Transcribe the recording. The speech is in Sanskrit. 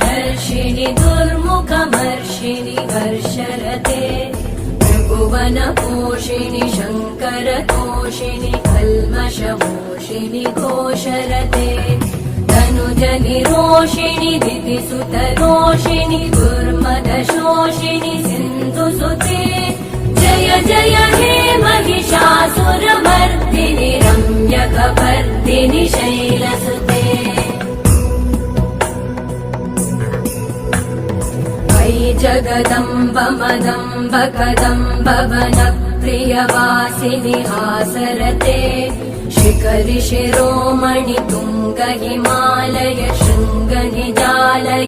धर्षिणि दुर्मुखमर्षिणि हर्षरते त्रिभुवनपोषिणि शङ्करतोषिणि कल्मषमोषिणि घोषरते धनुजनिरोषिणि दितिसुतरोषिणि दुर्मदशोषिणि सिन्धुसुते जय जय हे महिषासुरमर्दिनि रम्यकपर्दिनि शैलसुते वै जगदम्ब मदम्ब कदम्ब वनप्रियवासिनि हासरते शिखरि शिरोमणि तुङ्ग हिमालय शृङ्ग निजालय